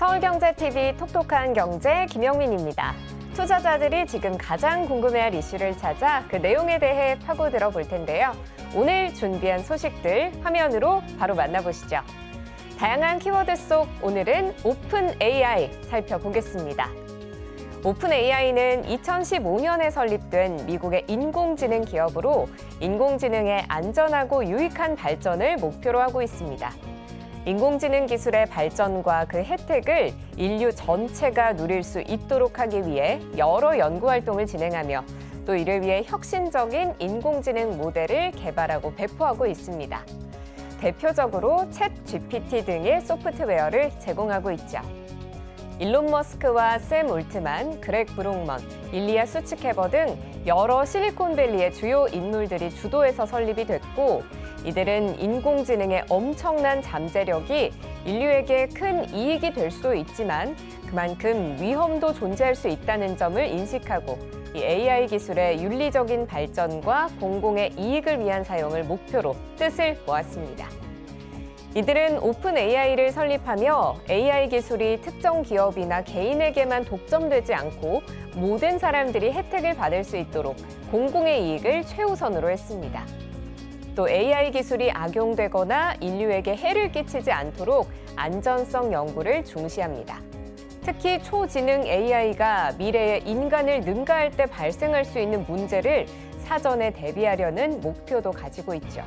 서울경제TV 톡톡한 경제 김영민입니다. 투자자들이 지금 가장 궁금해할 이슈를 찾아 그 내용에 대해 파고들어 볼 텐데요. 오늘 준비한 소식들 화면으로 바로 만나보시죠. 다양한 키워드 속 오늘은 오픈 AI 살펴보겠습니다. 오픈 AI는 2015년에 설립된 미국의 인공지능 기업으로 인공지능의 안전하고 유익한 발전을 목표로 하고 있습니다. 인공지능 기술의 발전과 그 혜택을 인류 전체가 누릴 수 있도록 하기 위해 여러 연구 활동을 진행하며 또 이를 위해 혁신적인 인공지능 모델을 개발하고 배포하고 있습니다. 대표적으로 챗GPT 등의 소프트웨어를 제공하고 있죠. 일론 머스크와 샘 올트만, 그렉 브룩먼, 일리아 수츠케버 등 여러 실리콘밸리의 주요 인물들이 주도해서 설립이 됐고 이들은 인공지능의 엄청난 잠재력이 인류에게 큰 이익이 될 수도 있지만 그만큼 위험도 존재할 수 있다는 점을 인식하고 이 AI 기술의 윤리적인 발전과 공공의 이익을 위한 사용을 목표로 뜻을 모았습니다. 이들은 오픈 AI를 설립하며 AI 기술이 특정 기업이나 개인에게만 독점되지 않고 모든 사람들이 혜택을 받을 수 있도록 공공의 이익을 최우선으로 했습니다. 또 AI 기술이 악용되거나 인류에게 해를 끼치지 않도록 안전성 연구를 중시합니다. 특히 초지능 AI가 미래에 인간을 능가할 때 발생할 수 있는 문제를 사전에 대비하려는 목표도 가지고 있죠.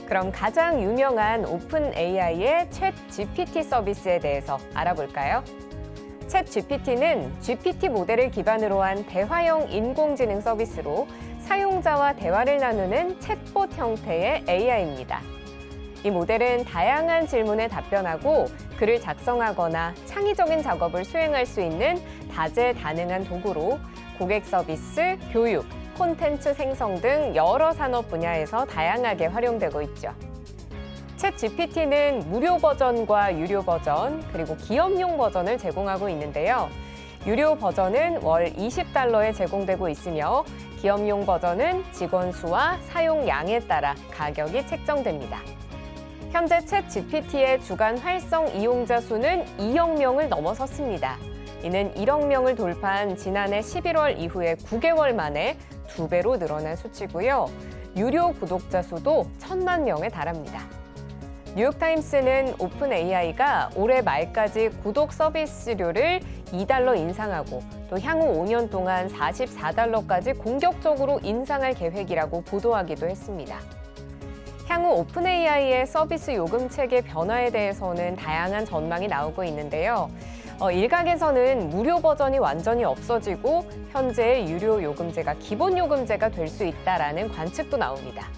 그럼 가장 유명한 오픈 AI의 챗GPT 서비스에 대해서 알아볼까요? 챗GPT는 GPT 모델을 기반으로 한 대화형 인공지능 서비스로 사용자와 대화를 나누는 챗봇 형태의 AI입니다. 이 모델은 다양한 질문에 답변하고 글을 작성하거나 창의적인 작업을 수행할 수 있는 다재다능한 도구로 고객 서비스, 교육, 콘텐츠 생성 등 여러 산업 분야에서 다양하게 활용되고 있죠. 챗GPT는 무료 버전과 유료 버전, 그리고 기업용 버전을 제공하고 있는데요. 유료 버전은 월 $20에 제공되고 있으며 기업용 버전은 직원 수와 사용량에 따라 가격이 책정됩니다. 현재 챗GPT의 주간 활성 이용자 수는 2억 명을 넘어섰습니다. 이는 1억 명을 돌파한 지난해 11월 이후에 9개월 만에 2배로 늘어난 수치고요. 유료 구독자 수도 1,000만 명에 달합니다. 뉴욕타임스는 오픈 AI가 올해 말까지 구독 서비스료를 $2 인상하고 또 향후 5년 동안 $44까지 공격적으로 인상할 계획이라고 보도하기도 했습니다. 향후 오픈 AI의 서비스 요금 체계 변화에 대해서는 다양한 전망이 나오고 있는데요. 일각에서는 무료 버전이 완전히 없어지고 현재의 유료 요금제가 기본 요금제가 될 수 있다라는 관측도 나옵니다.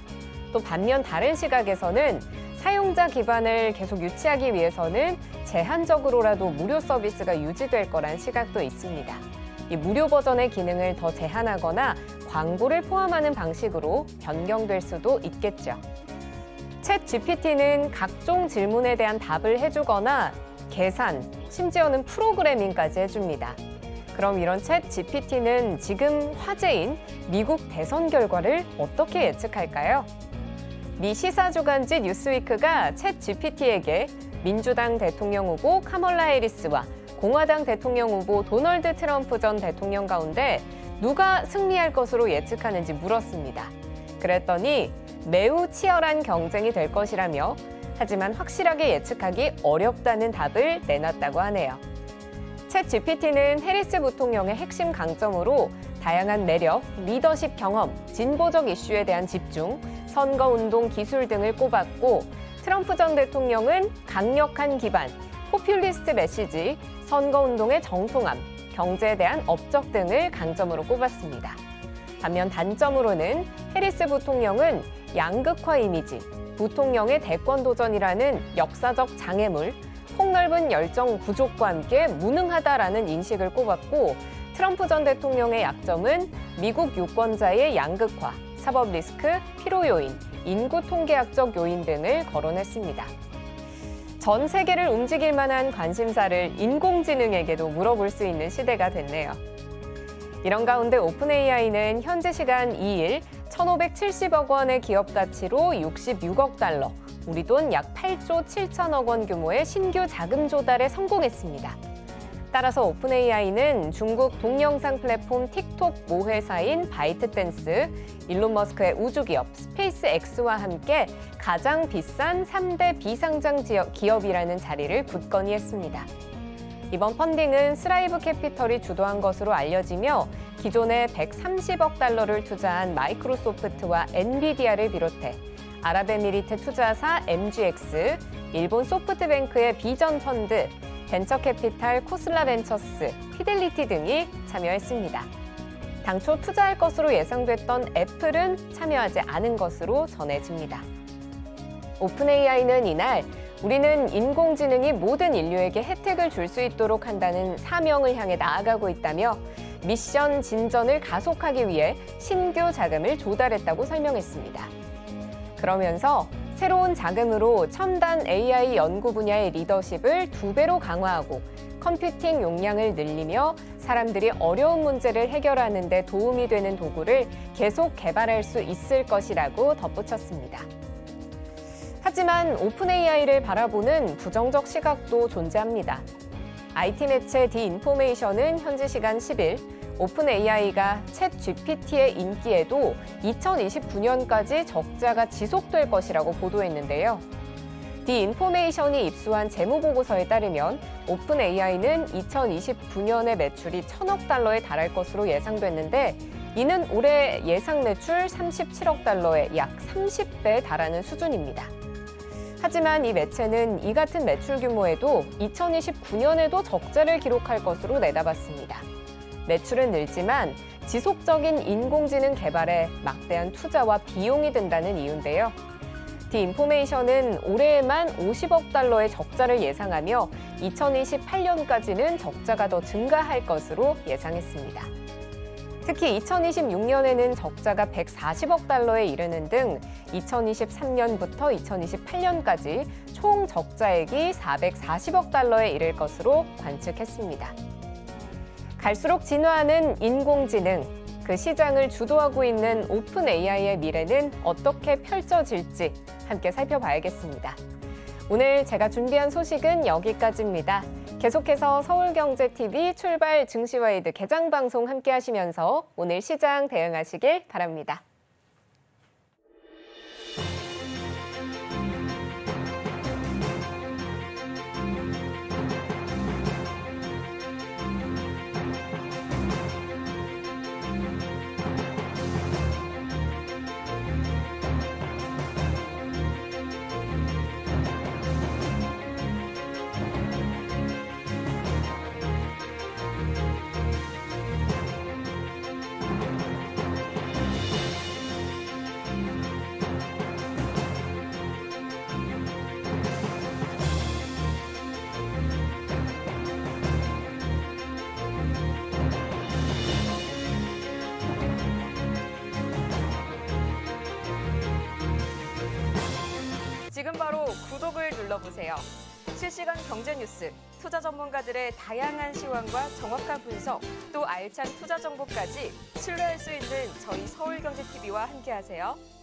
또 반면 다른 시각에서는 사용자 기반을 계속 유치하기 위해서는 제한적으로라도 무료 서비스가 유지될 거란 시각도 있습니다. 이 무료 버전의 기능을 더 제한하거나 광고를 포함하는 방식으로 변경될 수도 있겠죠. 챗GPT는 각종 질문에 대한 답을 해주거나 계산, 심지어는 프로그래밍까지 해줍니다. 그럼 이런 챗GPT는 지금 화제인 미국 대선 결과를 어떻게 예측할까요? 미 시사주간지 뉴스위크가 챗GPT에게 민주당 대통령 후보 카멀라 해리스와 공화당 대통령 후보 도널드 트럼프 전 대통령 가운데 누가 승리할 것으로 예측하는지 물었습니다. 그랬더니 매우 치열한 경쟁이 될 것이라며 하지만 확실하게 예측하기 어렵다는 답을 내놨다고 하네요. 챗GPT는 해리스 부통령의 핵심 강점으로 다양한 매력, 리더십 경험, 진보적 이슈에 대한 집중, 선거운동 기술 등을 꼽았고 트럼프 전 대통령은 강력한 기반, 포퓰리스트 메시지, 선거운동의 정통함, 경제에 대한 업적 등을 강점으로 꼽았습니다. 반면 단점으로는 해리스 부통령은 양극화 이미지, 부통령의 대권 도전이라는 역사적 장애물, 폭넓은 열정 부족과 함께 무능하다라는 인식을 꼽았고 트럼프 전 대통령의 약점은 미국 유권자의 양극화, 사법 리스크, 피로 요인, 인구 통계학적 요인 등을 거론했습니다. 전 세계를 움직일 만한 관심사를 인공지능에게도 물어볼 수 있는 시대가 됐네요. 이런 가운데 오픈 AI는 현지 시간 2일 1,570억 원의 기업 가치로 66억 달러, 우리 돈 약 8조 7천억 원 규모의 신규 자금 조달에 성공했습니다. 따라서 오픈AI는 중국 동영상 플랫폼 틱톡 모회사인 바이트댄스, 일론 머스크의 우주기업 스페이스X와 함께 가장 비싼 3대 비상장 기업이라는 자리를 굳건히 했습니다. 이번 펀딩은 스라이브 캐피털이 주도한 것으로 알려지며 기존에 130억 달러를 투자한 마이크로소프트와 엔비디아를 비롯해 아랍에미리트 투자사 MGX, 일본 소프트뱅크의 비전 펀드, 벤처캐피탈 코슬라 벤처스, 피델리티 등이 참여했습니다. 당초 투자할 것으로 예상됐던 애플은 참여하지 않은 것으로 전해집니다. 오픈AI는 이날 우리는 인공지능이 모든 인류에게 혜택을 줄 수 있도록 한다는 사명을 향해 나아가고 있다며 미션 진전을 가속하기 위해 신규 자금을 조달했다고 설명했습니다. 그러면서 새로운 자금으로 첨단 AI 연구 분야의 리더십을 2배로 강화하고 컴퓨팅 용량을 늘리며 사람들이 어려운 문제를 해결하는 데 도움이 되는 도구를 계속 개발할 수 있을 것이라고 덧붙였습니다. 하지만 오픈AI를 바라보는 부정적 시각도 존재합니다. IT 매체 디인포메이션은 현지 시간 10일 오픈AI가 챗GPT의 인기에도 2029년까지 적자가 지속될 것이라고 보도했는데요. 디인포메이션이 입수한 재무보고서에 따르면 오픈AI는 2029년에 매출이 1,000억 달러에 달할 것으로 예상됐는데 이는 올해 예상 매출 37억 달러에 약 30배에 달하는 수준입니다. 하지만 이 매체는 이 같은 매출 규모에도 2029년에도 적자를 기록할 것으로 내다봤습니다. 매출은 늘지만 지속적인 인공지능 개발에 막대한 투자와 비용이 든다는 이유인데요. 디인포메이션은 올해에만 50억 달러의 적자를 예상하며 2028년까지는 적자가 더 증가할 것으로 예상했습니다. 특히 2026년에는 적자가 140억 달러에 이르는 등 2023년부터 2028년까지 총 적자액이 440억 달러에 이를 것으로 관측했습니다. 갈수록 진화하는 인공지능, 그 시장을 주도하고 있는 오픈AI의 미래는 어떻게 펼쳐질지 함께 살펴봐야겠습니다. 오늘 제가 준비한 소식은 여기까지입니다. 계속해서 서울경제TV 출발 증시와이드 개장방송 함께 하시면서 오늘 시장 대응하시길 바랍니다. 지금 바로 구독을 눌러보세요. 실시간 경제 뉴스, 투자 전문가들의 다양한 시황과 정확한 분석, 또 알찬 투자 정보까지 신뢰할 수 있는 저희 서울경제TV와 함께하세요.